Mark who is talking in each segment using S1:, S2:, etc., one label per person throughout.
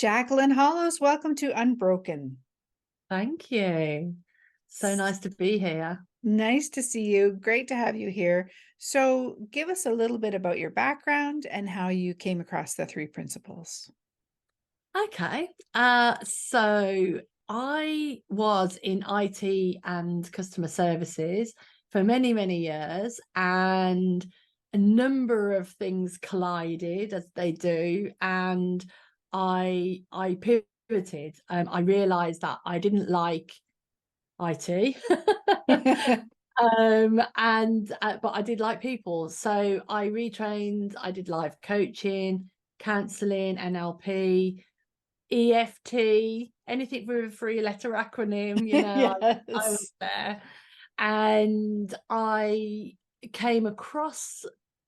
S1: Jacqueline Hollows, welcome to Unbroken.
S2: Thank you. So nice to be here.
S1: Nice to see you. Great to have you here. So, give us a little bit about your background and how you came across the three principles.
S2: Okay. So I was in IT and customer services for many, many years, and a number of things collided as they do. And I pivoted. I realized that I didn't like IT. But I did like people, so I retrained. I did live coaching, counseling, NLP, EFT, anything with a three-letter acronym. I was
S1: Yes.
S2: there, and I came across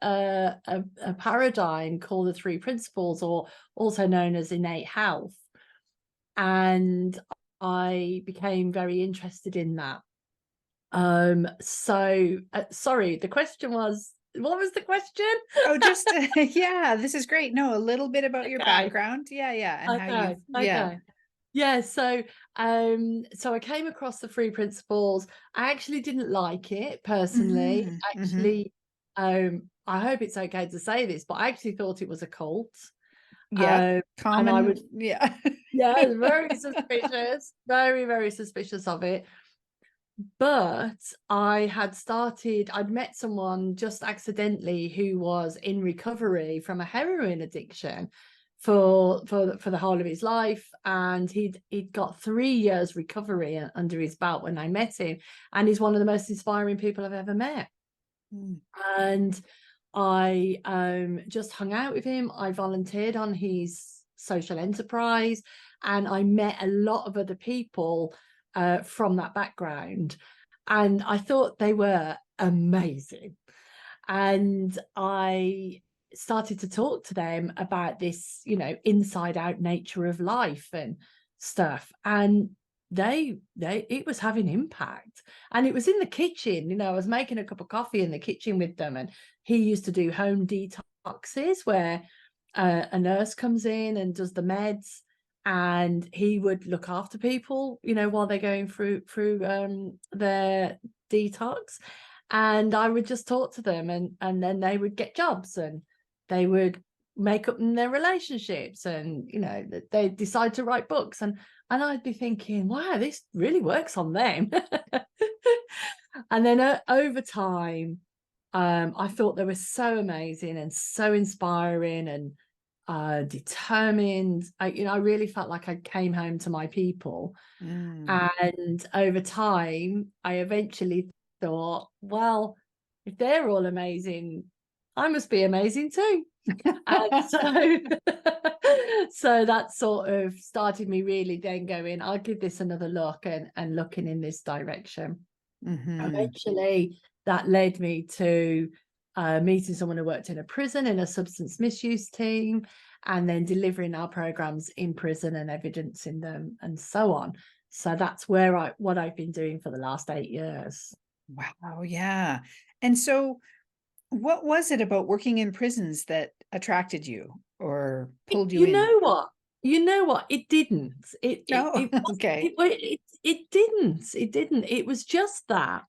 S2: a paradigm called the three principles, or also known as innate health, and I became very interested in that. Sorry, the question was, what was the question?
S1: Oh, just yeah, this is great. No, a little bit about your
S2: Okay,
S1: background. Yeah, and how
S2: okay,
S1: you've yeah.
S2: okay. Yeah, so I came across the three principles. I actually didn't like it personally.
S1: Hmm.
S2: I hope it's okay to say this, but I actually thought it was a cult.
S1: Yep.
S2: Um, and I
S1: Common,
S2: was,
S1: yeah.
S2: yeah, very suspicious, very, very suspicious of it. But I'd met someone just accidentally who was in recovery from a heroin addiction for the whole of his life, and he'd got 3 years recovery under his belt when I met him, and he's one of the most inspiring people I've ever met.
S1: Mm.
S2: And I just hung out with him. I volunteered on his social enterprise, and I met a lot of other people from that background. And I thought they were amazing. And I started to talk to them about this, inside out nature of life and stuff. And it was having impact. And it was in the kitchen. I was making a cup of coffee in the kitchen with them, and he used to do home detoxes where a nurse comes in and does the meds, and he would look after people, while they're going through their detox. And I would just talk to them, and then they would get jobs, and they would make up in their relationships, and they decide to write books, and I'd be thinking, wow, this really works on them. And then over time, I thought they were so amazing and so inspiring and determined. I really felt like I came home to my people.
S1: Mm.
S2: And over time, I eventually thought, well, if they're all amazing, I must be amazing too. And so, so that sort of started me really then going, I'll give this another look, and looking in this direction.
S1: Hmm.
S2: Eventually, that led me to meeting someone who worked in a prison in a substance misuse team, and then delivering our programs in prison and evidencing them and so on. So that's what I've been doing for the last 8 years.
S1: Wow, yeah. And so, what was it about working in prisons that attracted you or pulled you
S2: You
S1: in?
S2: know what? You know what? It didn't.
S1: Oh,
S2: It was
S1: okay.
S2: it didn't. It didn't. It was just that.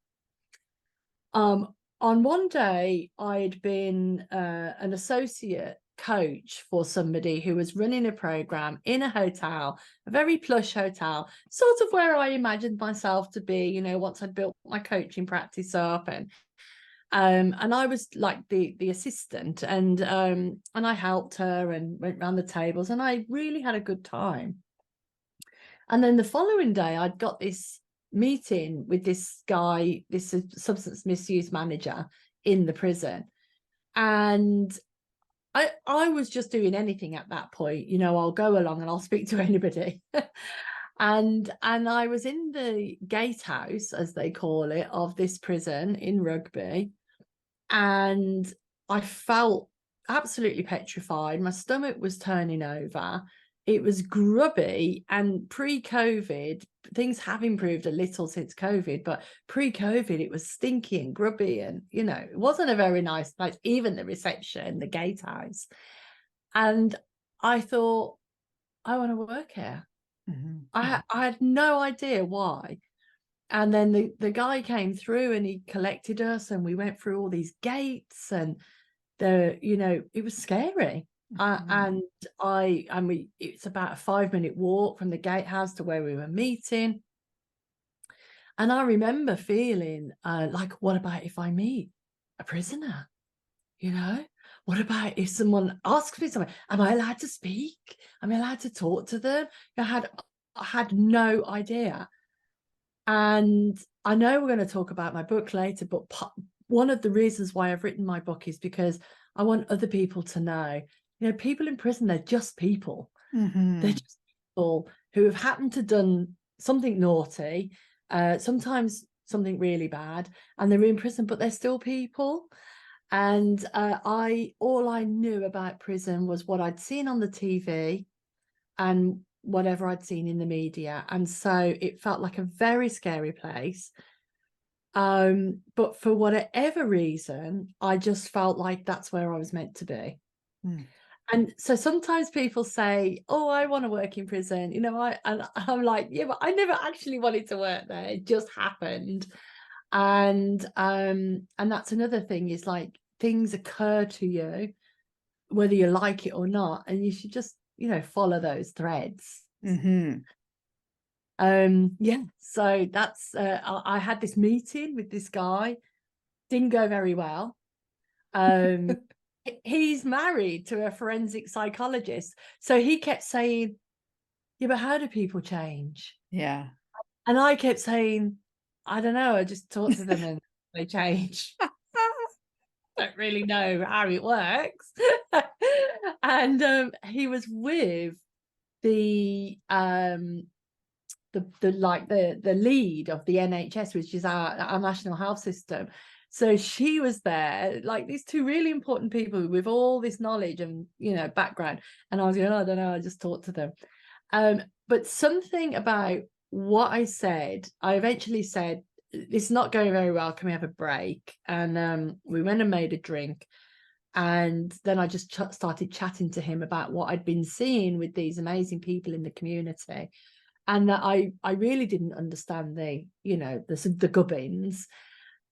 S2: On one day, I'd been an associate coach for somebody who was running a program in a hotel, a very plush hotel, sort of where I imagined myself to be, once I'd built my coaching practice up, and I was like the assistant, and I helped her and went around the tables, and I really had a good time. And then the following day, I'd got this meeting with this guy, this substance misuse manager in the prison. And I was just doing anything at that point. I'll go along and I'll speak to anybody. And I was in the gatehouse, as they call it, of this prison in Rugby. And I felt absolutely petrified. My stomach was turning over. It was grubby, and pre-COVID, things have improved a little since COVID, but pre-COVID, it was stinky and grubby, and it wasn't a very nice place, even the reception, the gatehouse. And I thought, I want to work here.
S1: Mhm.
S2: I had no idea why. And then the guy came through and he collected us and we went through all these gates and it was scary.
S1: Mhm.
S2: It's about a 5-minute walk from the gatehouse to where we were meeting. And I remember feeling like, what about if I meet a prisoner? You know, what about if someone asks me something? Am I allowed to speak? Am I allowed to talk to them? I had no idea. And I know we're going to talk about my book later, but one of the reasons why I've written my book is because I want other people to know, people in prison, they're just people. They're
S1: Mhm.
S2: just people who have happened to done something naughty, sometimes something really bad, and they're in prison, but they're still people. And all I knew about prison was what I'd seen on the TV and whatever I'd seen in the media. And so it felt like a very scary place. But for whatever reason, I just felt like that's where I was meant to be.
S1: Mm.
S2: And so sometimes people say, "Oh, I want to work in prison." I'm like, "Yeah, but I never actually wanted to work there. It just happened." And that's another thing, is like things occur to you whether you like it or not, and you should just, follow those threads.
S1: Mhm.
S2: Yeah, so that's I had this meeting with this guy, didn't go very well. He's married to a forensic psychologist, so he kept saying, "Yeah, but how do people change?"
S1: Yeah.
S2: And I kept saying, "I don't know, I just talk to them and they change." Don't really know how it works. And he was with the the lead of the NHS, which is our national health system. So she was there, like these two really important people with all this knowledge and background. And I was going, "Oh, I don't know, I just talked to them." But something about what I said, I eventually said, "It's not going very well. Can we have a break?" And we went and made a drink. And then I just started chatting to him about what I'd been seeing with these amazing people in the community, and that I really didn't understand the gubbins.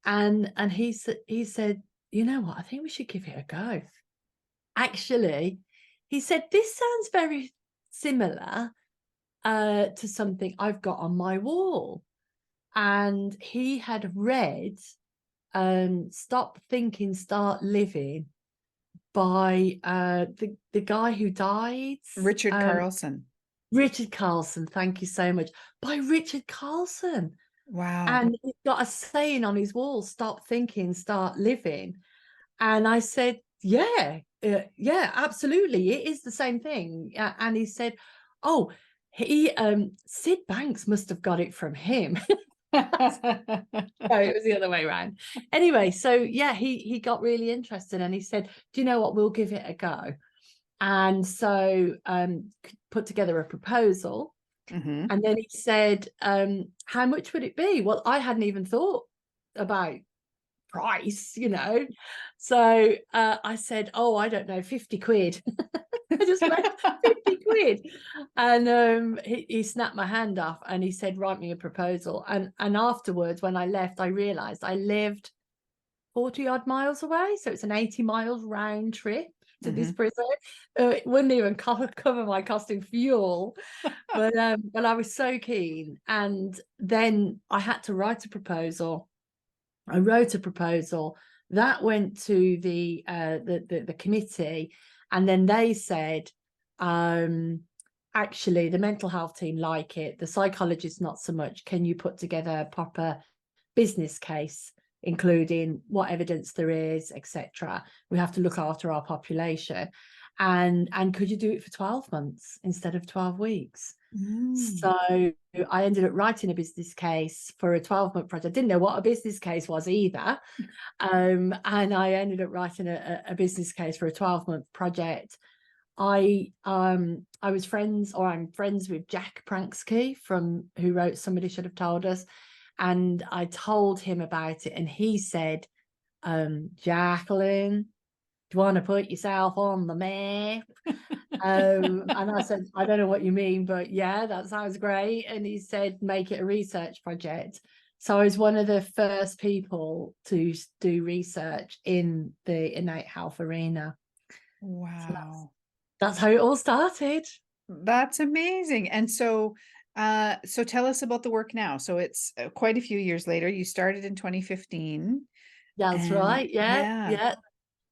S2: And he said, "You know what? I think we should give it a go." Actually, he said, "This sounds very similar to something I've got on my wall." And he had read "Stop Thinking, Start Living" by the guy who died,
S1: Richard
S2: um,
S1: Carlson.
S2: Richard Carlson. Thank you so much. By Richard Carlson.
S1: Wow.
S2: And he's got a saying on his wall: "Stop thinking, start living." And I said, "Yeah, yeah, absolutely. It is the same thing." And he said, "Oh, Sid Banks must have got it from him." No, it was the other way around. Anyway, so yeah, he got really interested and he said, "Do you know what? We'll give it a go." And so put together a proposal.
S1: Mhm.
S2: And then he said, "How much would it be?" Well, I hadn't even thought about price. So I said, "Oh, I don't know, 50 quid." I just went, 50 quid. And he snapped my hand off and he said, "Write me a proposal." And afterwards, when I left, I realized I lived 40 odd miles away. So it's an 80 miles round trip to this
S1: Mhm.
S2: prison. It wouldn't even cover my cost in fuel. But I was so keen. And then I had to write a proposal. I wrote a proposal that went to the committee, and then they said, "Actually, the mental health team like it, the psychologists not so much. Can you put together a proper business case, including what evidence there is, etc. We have to look after our population, and could you do it for 12 months instead of 12 weeks?"
S1: Mm.
S2: So I ended up writing a business case for a 12-month project. I didn't know what a business case was either. And I ended up writing a business case for a 12-month project. I was friends, or I'm friends with Jack Pranksky, who wrote Somebody Should Have Told Us. And I told him about it, and he said, "Jacqueline, do you want to put yourself on the map?" And I said, I don't know what you mean, but yeah, that sounds great. And he said, make it a research project. So I was one of the first people to do research in the innate health arena. So
S1: Wow.
S2: that's how it all started.
S1: That's amazing. And so tell us about the work now. So it's quite a few years later. You started in 2015
S2: That's
S1: and
S2: right. Yeah,
S1: yeah.
S2: yeah.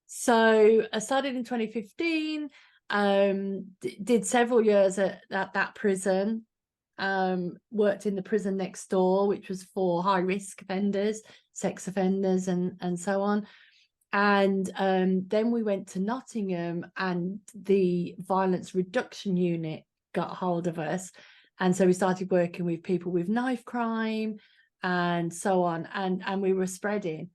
S2: So I started in 2015, did several years at that prison, worked in the prison next door, which was for high risk offenders, sex offenders, and so on. And then we went to Nottingham, and the violence reduction unit got hold of us. And so we started working with people with knife crime and so on. And we were spreading.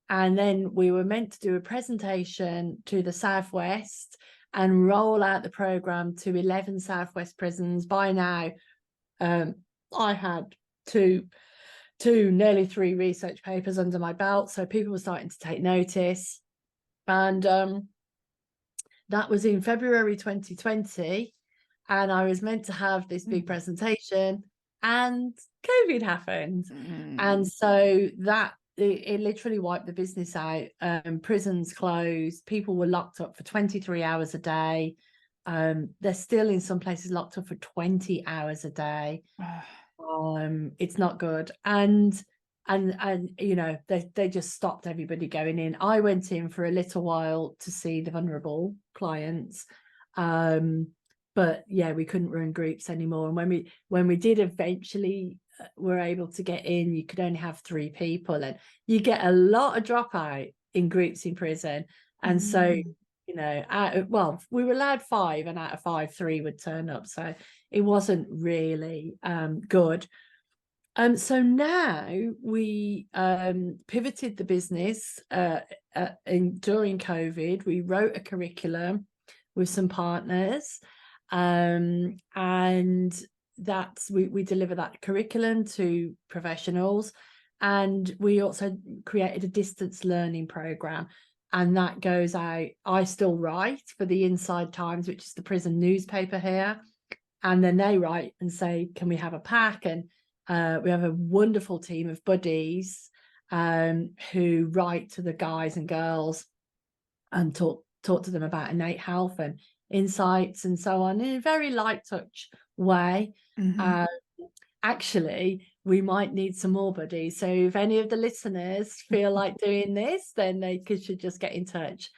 S2: And then we were meant to do a presentation to the Southwest and roll out the program to 11 Southwest prisons. By now, I had two, nearly three research papers under my belt. So people were starting to take notice. And that was in February 2020. And I was meant to have this big presentation, and COVID happened. And so that it literally wiped the business out. Prisons closed, people were locked up for 23 hours a day. They're still in some places locked up for 20 hours a day. It's not good. And you know, they just stopped everybody going in. I went in for a little while to see the vulnerable clients. But yeah, we couldn't run groups anymore. And when we did eventually were able to get in, you could only have 3 people, and you get a lot of dropout in groups in prison. And so, you know, well, we were allowed 5, and out of 5, 3 would turn up. So it wasn't really good. So now we pivoted the business during COVID. We wrote a curriculum with some partners, and we deliver that curriculum to professionals. And we also created a distance learning program, and that goes out. I still write for the Inside Times, which is the prison newspaper here, and then they write and say, can we have a pack? And we have a wonderful team of buddies who write to the guys and girls and talk to them about innate health and insights and so on in a very light touch way. Actually, we might need some more buddies. So if any of the listeners feel like doing this, then they should just get in touch.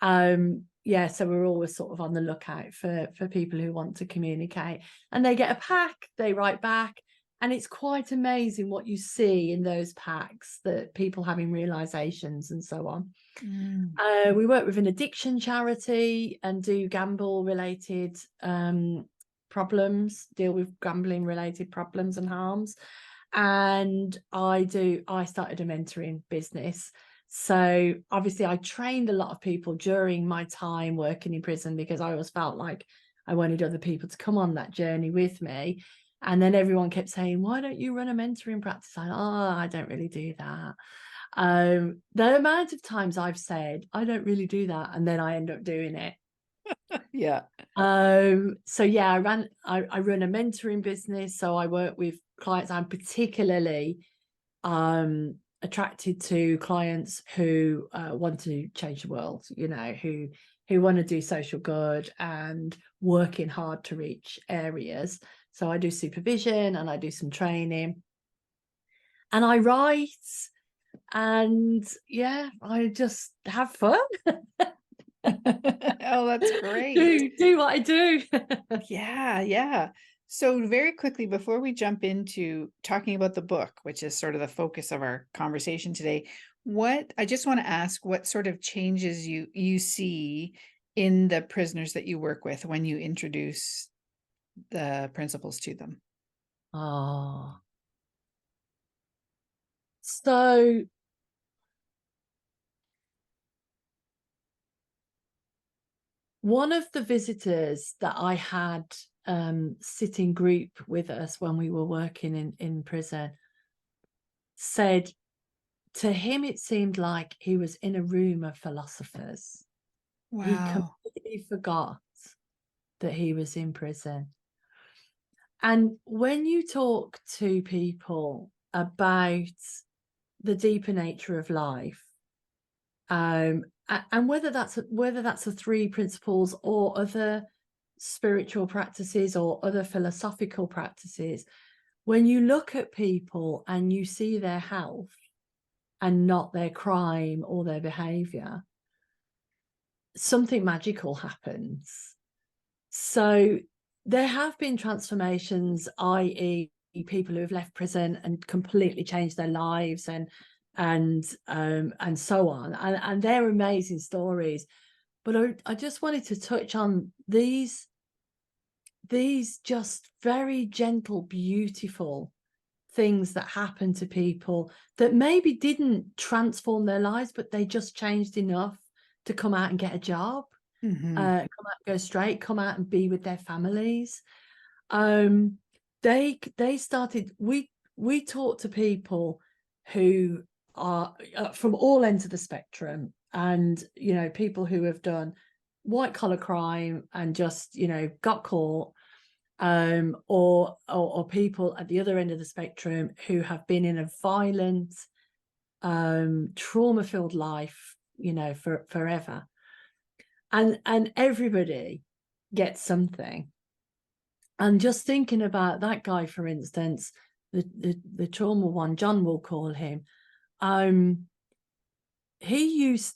S2: Yeah, so we're always sort of on the lookout for people who want to communicate, and they get a pack, they write back. And it's quite amazing what you see in those packs, that people having realizations and so on. We work with an addiction charity and do gamble related problems, deal with gambling related problems and harms. And I started a mentoring business. So obviously I trained a lot of people during my time working in prison, because I always felt like I wanted other people to come on that journey with me. And then everyone kept saying, why don't you run a mentoring practice? I don't really do that. The amount of times I've said, I don't really do that, and then I end up doing it.
S1: Yeah.
S2: So yeah, I run a mentoring business. So I work with clients. I'm particularly attracted to clients who want to change the world, you know, who want to do social good and working hard to reach areas. So I do supervision and I do some training, and I write, and yeah, I just have fun.
S1: Oh, that's great.
S2: do what I do.
S1: Yeah, yeah. So very quickly, before we jump into talking about the book, which is sort of the focus of our conversation today, I just want to ask what sort of changes you see in the prisoners that you work with when you introduce the principles to them.
S2: Oh, so one of the visitors that I had sit in group with us when we were working in prison said to him it seemed like he was in a room of philosophers. He
S1: Wow.
S2: completely forgot that he was in prison. And when you talk to people about the deeper nature of life, and whether that's the three principles or other spiritual practices or other philosophical practices, when you look at people and you see their health and not their crime or their behavior, something magical happens. So there have been transformations, i.e., people who have left prison and completely changed their lives and so on, and they're amazing stories. But I just wanted to touch on these just very gentle, beautiful things that happen to people that maybe didn't transform their lives, but they just changed enough to come out and get a job,
S1: Mm-hmm.
S2: come out, go straight, come out and be with their families. They started. We talk to people who are from all ends of the spectrum, and people who have done white collar crime and just got caught, or people at the other end of the spectrum who have been in a violent, trauma filled life, for forever, and everybody gets something. And just thinking about that guy, for instance, the trauma one, John will call him. He was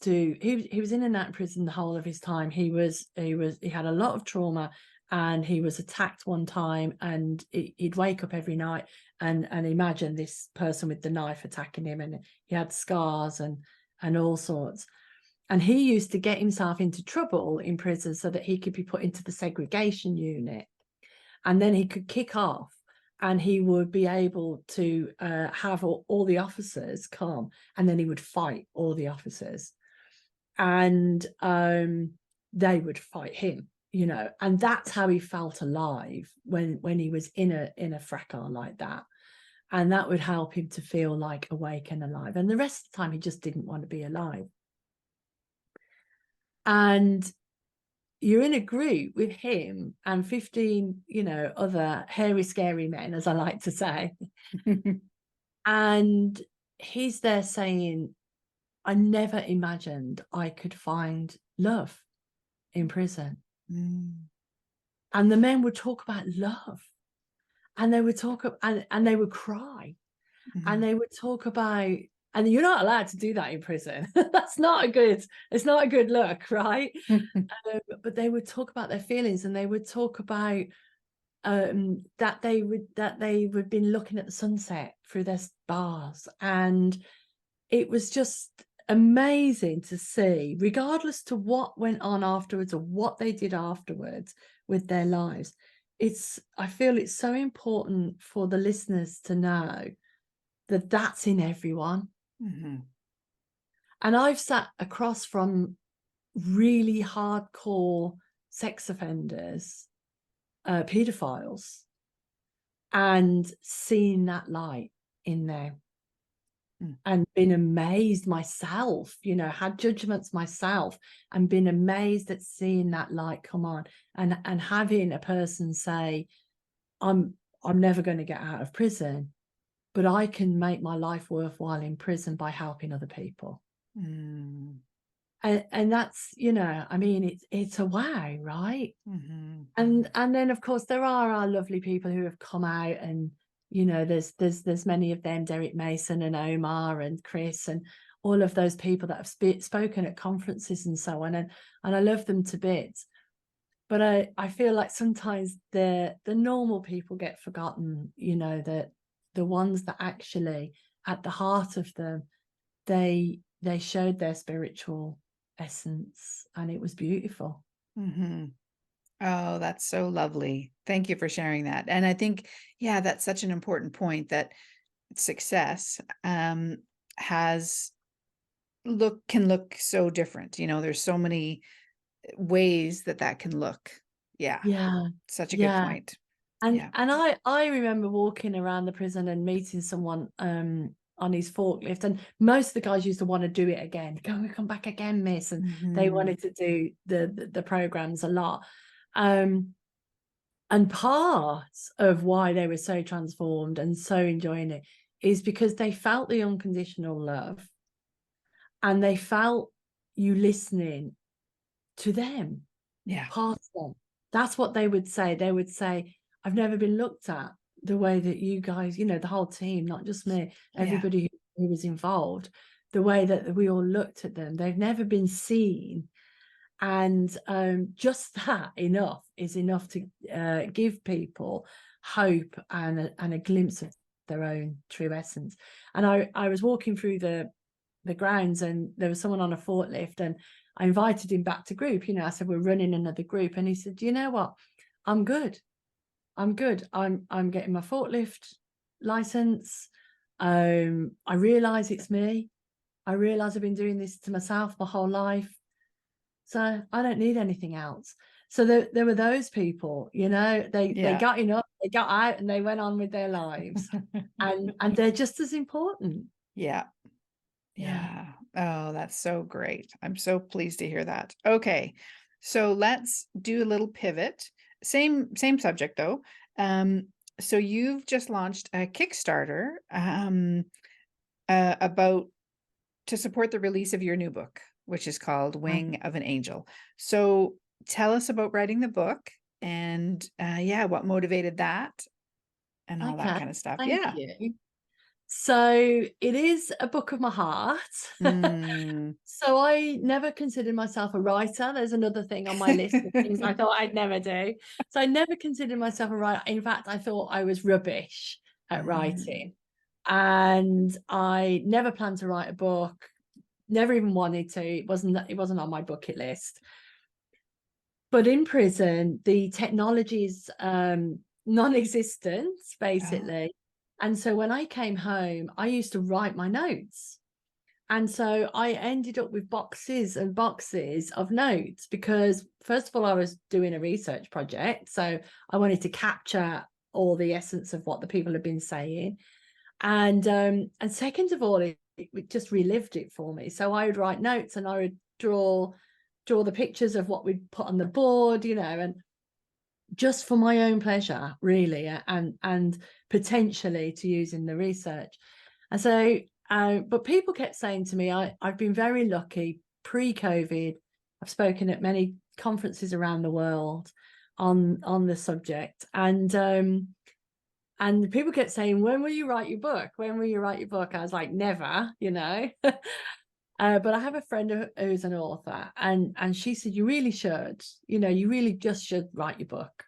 S2: in and out of prison the whole of his time. He had a lot of trauma, and he was attacked one time, and he'd wake up every night and imagine this person with the knife attacking him, and he had scars and all sorts. And he used to get himself into trouble in prison so that he could be put into the segregation unit. And then he could kick off, and he would be able to have all the officers come, and then he would fight all the officers, and they would fight him, and that's how he felt alive when he was in a fracas like that. And that would help him to feel like awake and alive. And the rest of the time, he just didn't want to be alive. And you're in a group with him and 15, other hairy, scary men, as I like to say. And he's there saying, I never imagined I could find love in prison.
S1: Mm.
S2: And the men would talk about love, and they would talk and they would cry,
S1: Mm-hmm.
S2: and they would talk about, and you're not allowed to do that in prison. It's not a good look, right? But they would talk about their feelings, and they would talk about that they would been looking at the sunset through their bars, and it was just amazing to see, regardless to what went on afterwards or what they did afterwards with their lives. I feel it's so important for the listeners to know that that's in everyone.
S1: Mm-hmm.
S2: And I've sat across from really hardcore sex offenders, pedophiles, and seen that light in them, and been amazed myself, had judgments myself, and been amazed at seeing that light come on, and having a person say, I'm never going to get out of prison, but I can make my life worthwhile in prison by helping other people.
S1: Mm.
S2: And that's, I mean, it's a wow, right?
S1: Mm-hmm.
S2: And then of course there are our lovely people who have come out, and there's many of them, Derek Mason and Omar and Chris and all of those people that have spoken at conferences and so on, and I love them to bits. But I feel like sometimes the normal people get forgotten, that the ones that actually at the heart of them, they showed their spiritual essence, and it was beautiful.
S1: Mm-hmm. Oh, that's so lovely. Thank you for sharing that. And I think, yeah, that's such an important point, that success can look so different. There's so many ways that can look. Yeah.
S2: Yeah.
S1: Such a good
S2: Yeah.
S1: point.
S2: And
S1: Yeah.
S2: I remember walking around the prison and meeting someone on his forklift, and most of the guys used to want to do it again. Can we come back again, miss? And they
S1: Mm-hmm.
S2: wanted to do the programs a lot. And part of why they were so transformed and so enjoying it is because they felt the unconditional love, and they felt you listening to them,
S1: Yeah.
S2: part of them. That's what they would say. They would say, I've never been looked at the way that you guys, you know, the whole team, not just me,
S1: Yeah.
S2: everybody who was involved, the way that we all looked at them. They've never been seen. And just that is enough to give people hope and a glimpse of their own true essence. And I was walking through the grounds, and there was someone on a forklift, and I invited him back to group. You know, I said, we're running another group. And he said, do you know what? I'm good. I'm good. I'm getting my forklift license. I realize it's me. I realize I've been doing this to myself my whole life. So I don't need anything else. So there were those people, you know, they got enough, they got out, and they went on with their lives. and they're just as important.
S1: Yeah.
S2: Yeah.
S1: Yeah. Oh, that's so great. I'm so pleased to hear that. Okay. So let's do a little pivot. Same subject though. So you've just launched a Kickstarter about to support the release of your new book, which is called Wing of an Angel. So tell us about writing the book and yeah, what motivated that and all that
S2: Okay.
S1: kind of stuff.
S2: Thank
S1: Yeah.
S2: you. So it is a book of my heart.
S1: Mm.
S2: So I never considered myself a writer. There's another thing on my list of things I thought I'd never do. So I never considered myself a writer. In fact, I thought I was rubbish at
S1: Mm.
S2: writing. And I never planned to write a book, never even wanted to. It wasn't on my bucket list. But in prison, the technology is non-existent,
S1: Oh,
S2: basically. And so when I came home, I used to write my notes. And so I ended up with boxes and boxes of notes because, first of all, I was doing a research project. So I wanted to capture all the essence of what the people had been saying. And second of all, it just relived it for me. So I would write notes, and I would draw the pictures of what we'd put on the board, you know, and just for my own pleasure, really, and potentially to use in the research. And so, but people kept saying to me, I've been very lucky pre-COVID. I've spoken at many conferences around the world on the subject, and people kept saying, when will you write your book? When will you write your book? I was like, never, you know. But I have a friend who's an author, and she said, you really should, you know, you really just should write your book.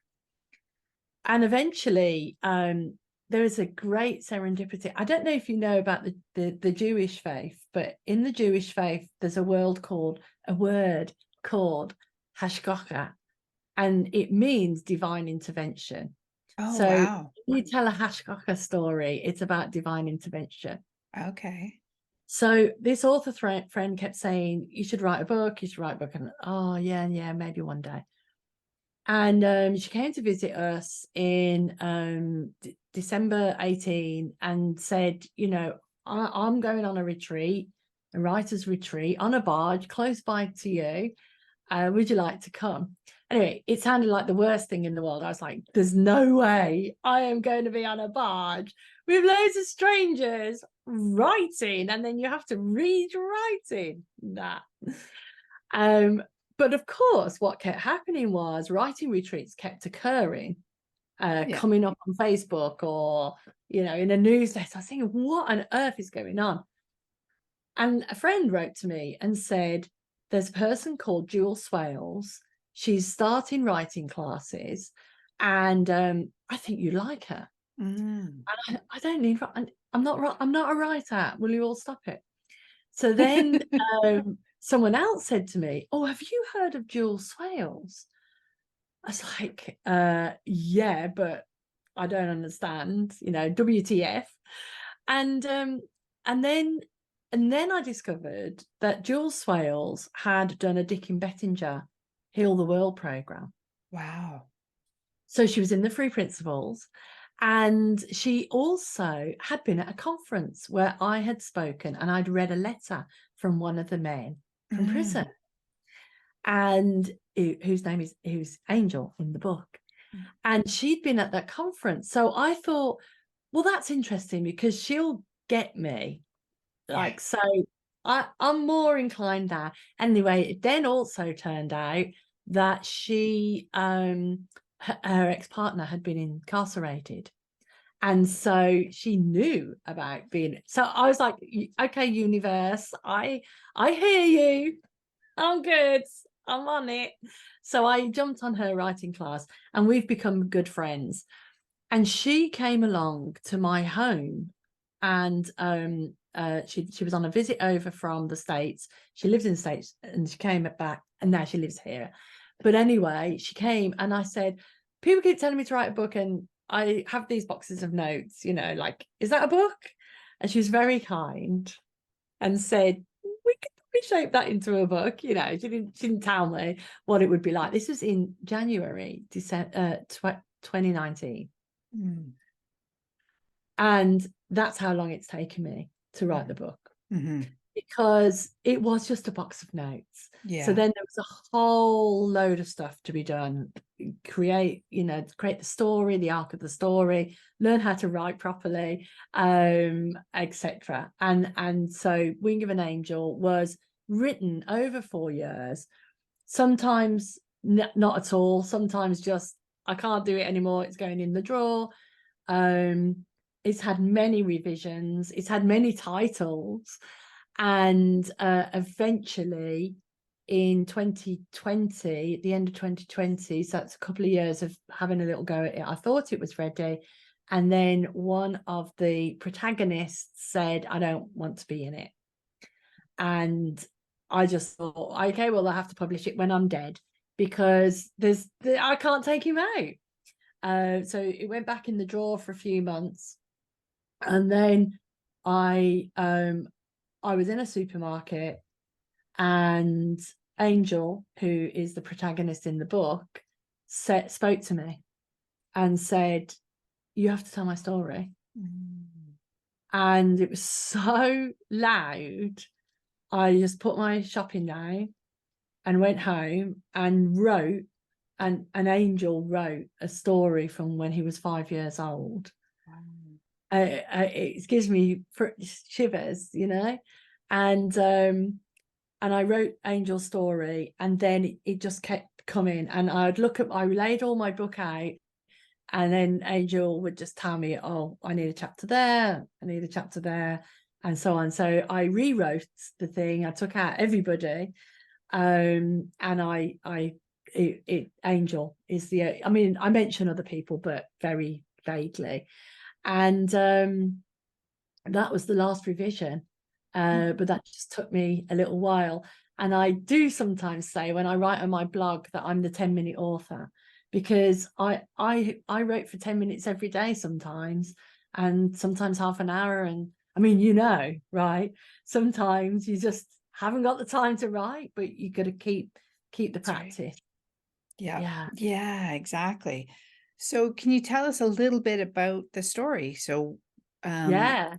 S2: And eventually, there is a great serendipity. I don't know if you know about the Jewish faith, but in the Jewish faith, there's a word called hashgacha, and it means divine intervention.
S1: oh,
S2: So
S1: wow.
S2: when you tell a hashgacha story, it's about divine intervention.
S1: Okay.
S2: So this author friend kept saying, you should write a book, you should write a book. And oh, yeah, maybe one day. And she came to visit us in December 18 and said, you know, I'm going on a retreat, a writer's retreat on a barge close by to you. Would you like to come? Anyway, it sounded like the worst thing in the world. I was like, there's no way I am going to be on a barge with loads of strangers writing, and then you have to read writing. Nah. But of course, what kept happening was writing retreats kept occurring,
S1: Yeah.
S2: coming up on Facebook or, you know, in a newsletter. I was thinking, what on earth is going on? And a friend wrote to me and said, there's a person called Jewel Swales. She's starting writing classes, and I think you like her.
S1: Mm.
S2: And I don't need, I'm not a writer. Will you all stop it? So then someone else said to me, oh, have you heard of Jewel Swales? I was like, yeah, but I don't understand, you know, WTF. And and then I discovered that Jules Swales had done a Dick and Bettinger Heal the World program.
S1: Wow.
S2: So she was in the Free Principles, and she also had been at a conference where I had spoken, and I'd read a letter from one of the men from prison.
S1: Mm.
S2: and who's Angel in the book.
S1: Mm.
S2: And she'd been at that conference. So I thought, well, that's interesting because she'll get me.
S1: Yeah.
S2: Like, so I'm more inclined there. Anyway, it then also turned out that her ex-partner had been incarcerated. And so she knew about being, so I was like, okay, universe, I hear you. I'm good. I'm on it. So I jumped on her writing class and we've become good friends. And she came along to my home and she was on a visit over from the States. She lived in the States and she came back and now she lives here. But anyway, she came and I said, people keep telling me to write a book and I have these boxes of notes, like, is that a book? And she was very kind and said, we could shape that into a book. She didn't tell me what it would be like. This was in January, December 2019.
S1: Mm.
S2: And that's how long it's taken me to write the book, because it was just a box of notes.
S1: Yeah.
S2: So then there was a whole load of stuff to be done. Create the story, the arc of the story, learn how to write properly, etc. And so Wing of an Angel was written over 4 years, sometimes not at all, sometimes just I can't do it anymore, it's going in the drawer. It's had many revisions, it's had many titles, and eventually in 2020, at the end of 2020, so that's a couple of years of having a little go at it, I thought it was ready. And then one of the protagonists said, I don't want to be in it. And I just thought, okay, well, I have to publish it when I'm dead, because I can't take him out. So it went back in the drawer for a few months. And then I was in a supermarket and Angel, who is the protagonist in the book, spoke to me and said, you have to tell my story. And it was so loud, I just put my shopping down and went home and wrote, and an Angel wrote a story from when he was 5 years old. It gives me shivers, and I wrote Angel's story, and then it just kept coming, and I laid all my book out, and then Angel would just tell me, oh, I need a chapter there, I need a chapter there, and so on. So I rewrote the thing, I took out everybody, and Angel is I mention other people, but very vaguely. And that was the last revision, but that just took me a little while. And I do sometimes say when I write on my blog that I'm the 10-minute author, because I wrote for 10 minutes every day sometimes, and sometimes half an hour. And right, sometimes you just haven't got the time to write, but you got to keep the practice. Right.
S1: Yeah, exactly. So can you tell us a little bit about the story? So yeah.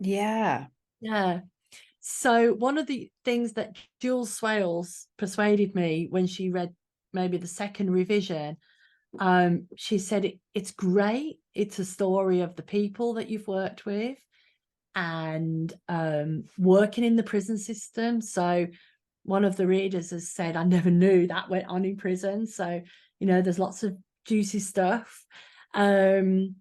S2: So one of the things that Jules Swales persuaded me when she read maybe the second revision, she said, it's great, it's a story of the people that you've worked with and working in the prison system. So one of the readers has said, I never knew that went on in prison. So, there's lots of juicy stuff. And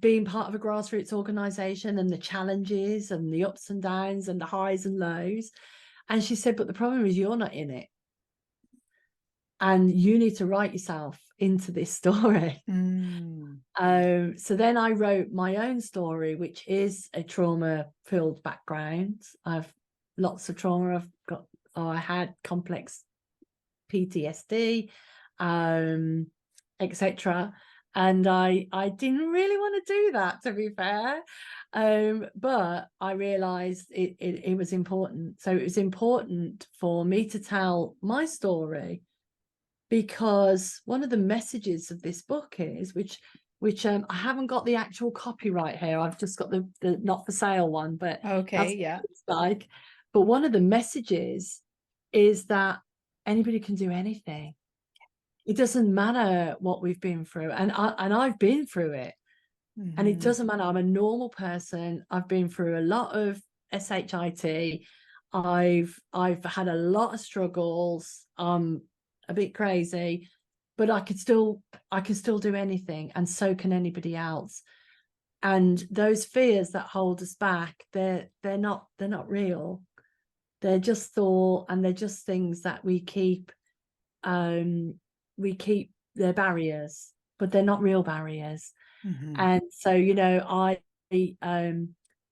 S2: being part of a grassroots organization and the challenges and the ups and downs and the highs and lows. And she said, but the problem is you're not in it. And you need to write yourself into this story. So then I wrote my own story, which is a trauma-filled background. I've lots of trauma. I had complex PTSD, etc. And I didn't really want to do that, to be fair. But I realized it was important. So it was important for me to tell my story, because one of the messages of this book is, which I haven't got the actual copyright here, I've just got the not for sale one, but
S1: okay, yeah,
S2: it's like, but one of the messages is that anybody can do anything. It doesn't matter what we've been through, and I've been through it, and it doesn't matter. I'm a normal person. I've been through a lot of shit. I've had a lot of struggles. I'm a bit crazy, but I can still do anything, and so can anybody else. And those fears that hold us back, they're not real. They're just thought, and they're just things that we keep their barriers, but they're not real barriers. And so,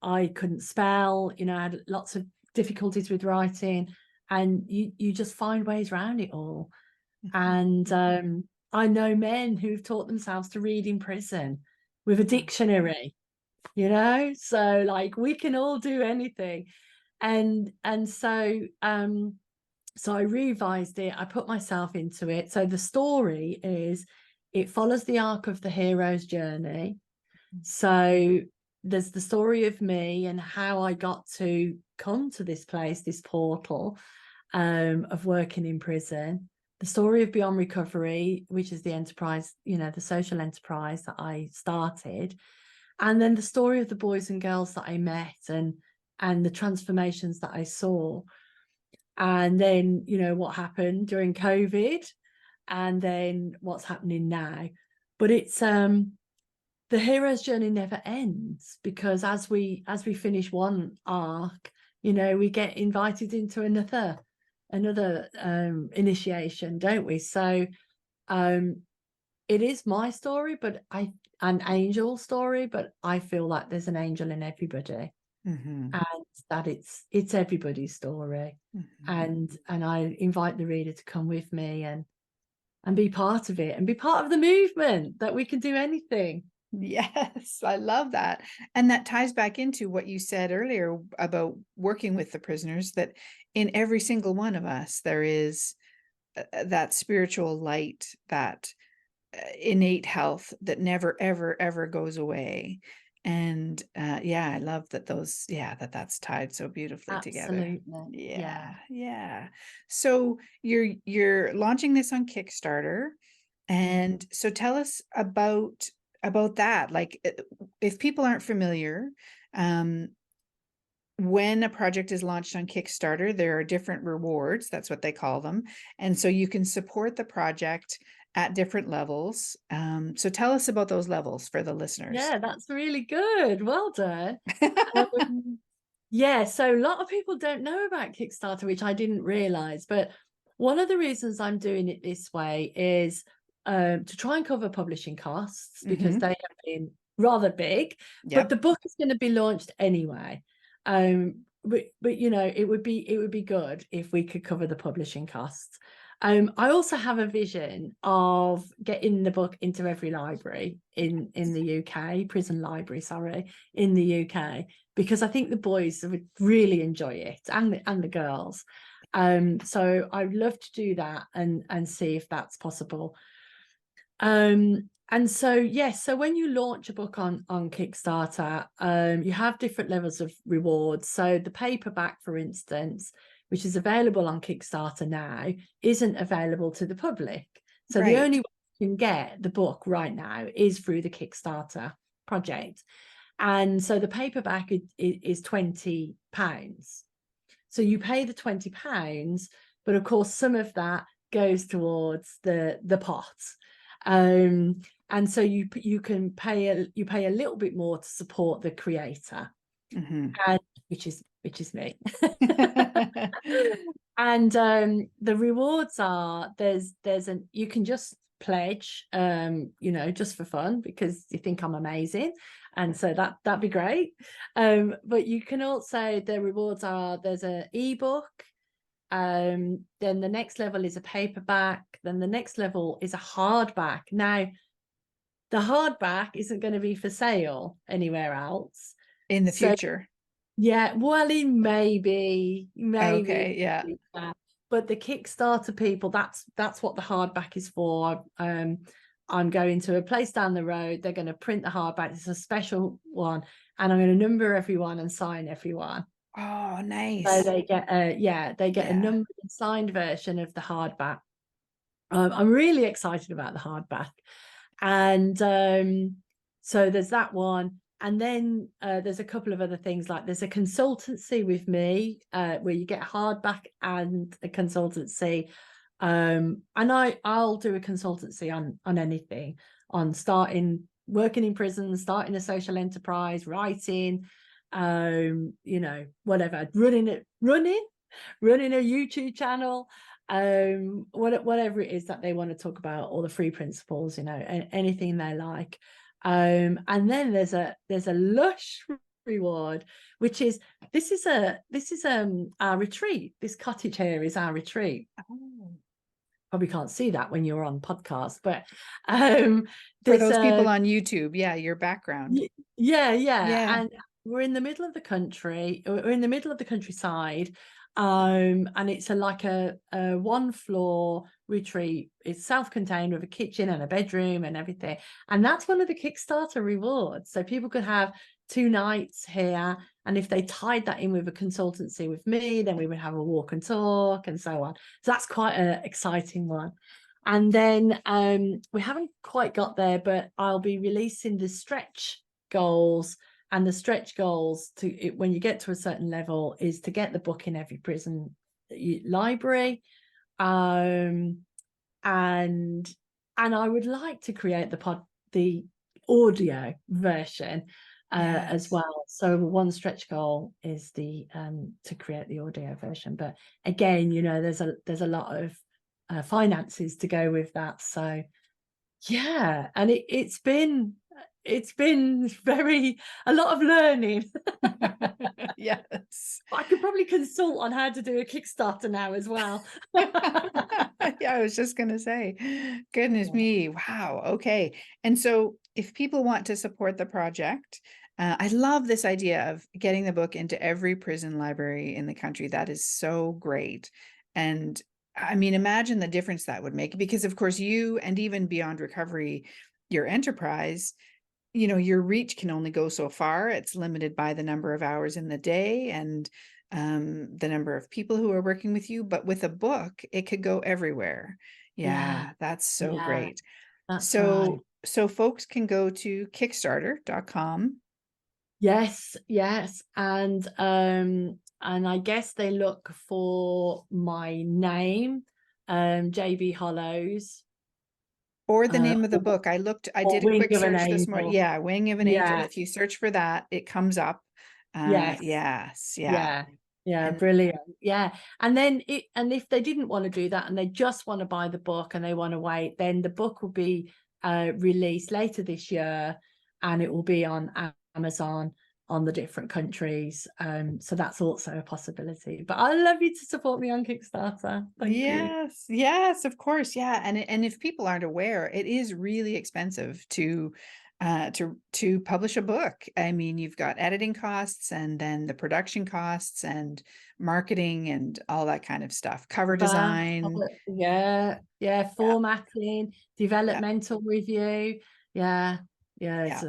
S2: I couldn't spell, I had lots of difficulties with writing, and you just find ways around it all. And I know men who've taught themselves to read in prison with a dictionary, so like we can all do anything. And so I revised it. I put myself into it. So the story it follows the arc of the hero's journey. So there's the story of me and how I got to come to this place, this portal of working in prison. The story of Beyond Recovery, which is the enterprise, the social enterprise that I started. And then the story of the boys and girls that I met and the transformations that I saw. And then, what happened during COVID, and then what's happening now. But it's the hero's journey never ends, because as we finish one arc, we get invited into another initiation, don't we? So it is my story, but an angel story, but I feel like there's an angel in everybody. And that it's everybody's story. And I invite the reader to come with me and be part of it, and be part of the movement that we can do anything.
S1: Yes, I love that. And that ties back into what you said earlier about working with the prisoners, that in every single one of us, there is that spiritual light, that innate health that never, ever, ever goes away. And I love that that's tied so beautifully together.
S2: Absolutely. Yeah.
S1: Yeah. So you're launching this on Kickstarter. And so tell us about that. Like, if people aren't familiar, when a project is launched on Kickstarter, there are different rewards. That's what they call them. And so you can support the project at different levels. So tell us about those levels for the listeners.
S2: Yeah, that's really good. Well done. Yeah, so a lot of people don't know about Kickstarter, which I didn't realize. But one of the reasons I'm doing it this way is to try and cover publishing costs, because they have been rather big. But the book is going to be launched anyway. But it would be good if we could cover the publishing costs. I also have a vision of getting the book into every library in the UK, prison library, sorry, in the UK, because I think the boys would really enjoy it, and the girls. So I'd love to do that and see if that's possible. And so, yes, so when you launch a book on Kickstarter, you have different levels of rewards. So the paperback, for instance, which is available on Kickstarter now, isn't available to the public. So the only way you can get the book right now is through the Kickstarter project. And so the paperback is £20. So you pay the £20, but of course some of that goes towards the pot. And so you can pay a little bit more to support the creator, and which is me. And the rewards are you can just pledge, just for fun, because you think I'm amazing, and so that'd be great. But you can also, the rewards are, there's an ebook. Then the next level is a paperback. Then the next level is a hardback. Now, the hardback isn't going to be for sale anywhere else
S1: in the future.
S2: Yeah, well, it maybe.
S1: Okay, yeah.
S2: But the Kickstarter people, that's what the hardback is for. I'm going to a place down the road. They're going to print the hardback. It's a special one, and I'm going to number everyone and sign everyone.
S1: Oh,
S2: So
S1: nice.
S2: they get a
S1: Yeah.
S2: numbered and signed version of the hardback. I'm really excited about the hardback. And so there's that one. And then there's a couple of other things, like there's a consultancy with me where you get a hardback and a consultancy. And I'll do a consultancy on anything, on starting working in prison, starting a social enterprise, writing, whatever, running a YouTube channel, whatever it is that they want to talk about, or the free principles, anything they like. And then there's a lush reward, which is this is our retreat. This cottage here is our retreat.
S1: Oh.
S2: Probably can't see that when you're on podcast, but
S1: For
S2: there's
S1: those people
S2: a
S1: on YouTube, yeah, your background.
S2: yeah,
S1: Yeah.
S2: and we're in the middle of the country. We're in the middle of the countryside, and it's like a one floor retreat. It's self-contained with a kitchen and a bedroom and everything. And that's one of the Kickstarter rewards. So people could have 2 nights here, and if they tied that in with a consultancy with me, then we would have a walk and talk and so on. So that's quite an exciting one. And then we haven't quite got there, but I'll be releasing the stretch goals. And the stretch goals when you get to a certain level is to get the book in every prison library. And I would like to create the audio version as
S1: Yes.
S2: well. So one stretch goal is to create the audio version. But again, there's a lot of finances to go with that. So yeah, and it's been a lot of learning.
S1: Yes.
S2: I could probably consult on how to do a Kickstarter now as well.
S1: Yeah, I was just gonna say, goodness me, wow, okay. And so if people want to support the project, I love this idea of getting the book into every prison library in the country. That is so great. And I mean, imagine the difference that would make, because of course you, and even Beyond Recovery, your enterprise, your reach can only go so far. It's limited by the number of hours in the day and the number of people who are working with you. But with a book, it could go everywhere.
S2: Yeah,
S1: Yeah, that's so
S2: yeah,
S1: great.
S2: that's right.
S1: So folks can go to kickstarter.com.
S2: Yes. And I guess they look for my name, JB Hollows,
S1: Or the name of the book. I
S2: or
S1: did a
S2: Wing
S1: quick
S2: of an
S1: search this morning.
S2: Angel.
S1: Yeah, Wing of an Angel.
S2: Yeah,
S1: If you search for that, it comes up.
S2: yes.
S1: Yes, yeah.
S2: Yeah,
S1: And
S2: brilliant. Yeah. And if they didn't want to do that and they just want to buy the book and they want to wait, then the book will be released later this year, and it will be on Amazon on the different countries. So that's also a possibility. But I'd love you to support me on Kickstarter. Thank you.
S1: yes, of course. Yeah. And if people aren't aware, it is really expensive to publish a book. I mean, you've got editing costs and then the production costs and marketing and all that kind of stuff. Cover design.
S2: Yeah,
S1: Yeah,
S2: formatting,
S1: yeah,
S2: developmental review. Yeah, yeah,
S1: yeah.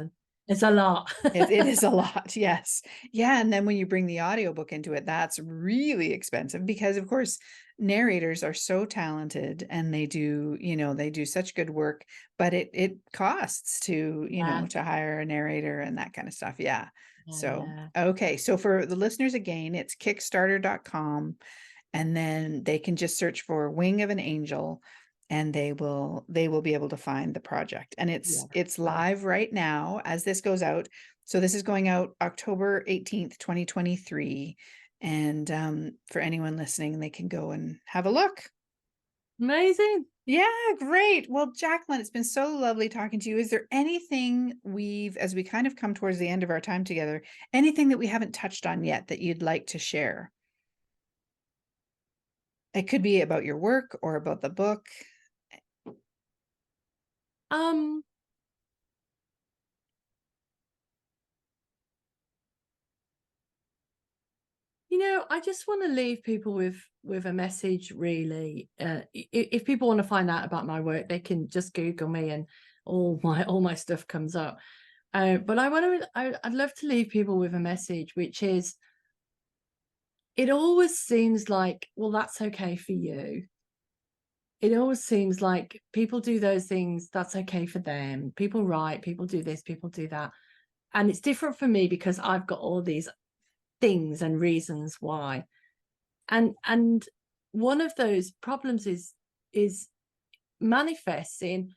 S2: it's a lot.
S1: It is a lot, yes. Yeah, and then when you bring the audiobook into it, that's really expensive because of course narrators are so talented and they do such good work, but it costs
S2: Yeah,
S1: to hire a narrator and that kind of stuff. Yeah. So,
S2: yeah,
S1: okay. So for the listeners again, it's kickstarter.com, and then they can just search for Wing of an Angel, and they will be able to find the project. And
S2: yeah.
S1: it's live right now as this goes out. So this is going out October 18th, 2023. And for anyone listening, they can go and have a look.
S2: Amazing.
S1: Yeah, great. Well, Jacqueline, it's been so lovely talking to you. Is there anything as we kind of come towards the end of our time together, anything that we haven't touched on yet that you'd like to share? It could be about your work or about the book.
S2: Um, I just want to leave people with a message, really. If people want to find out about my work, they can just Google me and all my stuff comes up. But I'd love to leave people with a message, which is it always seems like, well, that's okay for you. It always seems like people do those things, that's okay for them. People write, people do this, people do that. And it's different for me because I've got all these things and reasons why. And one of those problems is manifesting.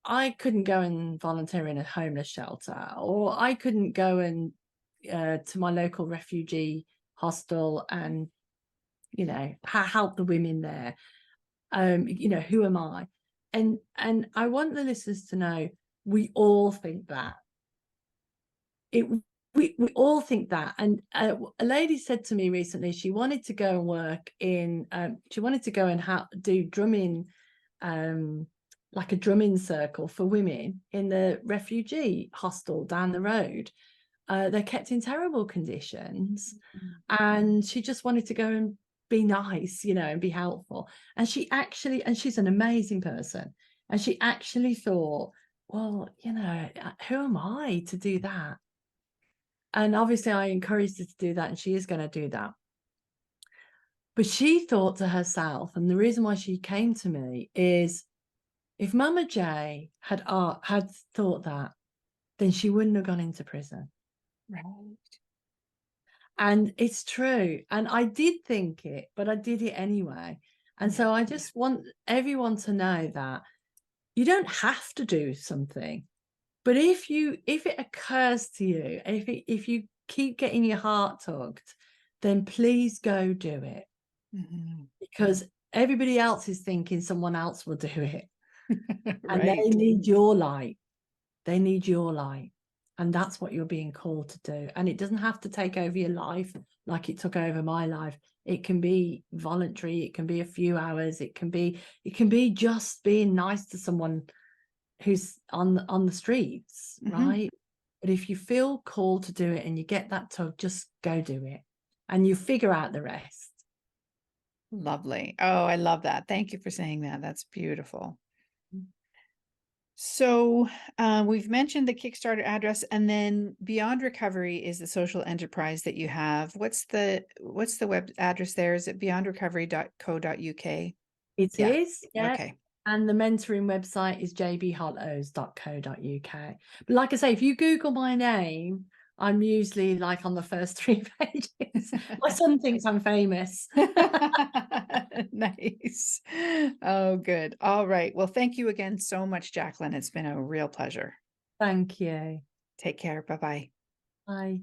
S2: I couldn't go and volunteer in a homeless shelter, or I couldn't go and to my local refugee hostel and, you know, help the women there. You know, who am I? And I want the listeners to know we all think that. It we all think that. And a lady said to me recently she wanted to go and work in she wanted to go and do drumming, like a drumming circle for women in the refugee hostel down the road. They're kept in terrible conditions, and she just wanted to go and be nice, you know, and be helpful. And she's an amazing person, and she actually thought, well, you know, who am I to do that? And obviously I encouraged her to do that, and she is going to do that. But she thought to herself, and the reason why she came to me is, if Mama J had thought that, then she wouldn't have gone into prison.
S1: Right.
S2: And it's true. And I did think it, but I did it anyway. And so I just want everyone to know that you don't have to do something. But if it occurs to you, if you keep getting your heart tugged, then please go do it. Because everybody else is thinking someone else will do it. And they
S1: Right.
S2: need your light. They need your light. And that's what you're being called to do. And it doesn't have to take over your life like it took over my life. It can be voluntary. It can be a few hours. It can be just being nice to someone who's on the streets, right? But if you feel called to do it and you get that tug, just go do it, and you figure out the rest.
S1: Lovely. Oh, I love that. Thank you for saying that. That's beautiful. So we've mentioned the Kickstarter address, and then Beyond Recovery is the social enterprise that you have. What's the web address there? Is it beyondrecovery.co.uk?
S2: It
S1: Yeah.
S2: is, yeah.
S1: Okay.
S2: And the mentoring website is jbhollows.co.uk. But like I say, if you Google my name, I'm usually like on the first 3 pages. My son thinks I'm famous.
S1: Nice. Oh, good. All right. Well, thank you again so much, Jacqueline. It's been a real pleasure.
S2: Thank you.
S1: Take care. Bye-bye.
S2: Bye.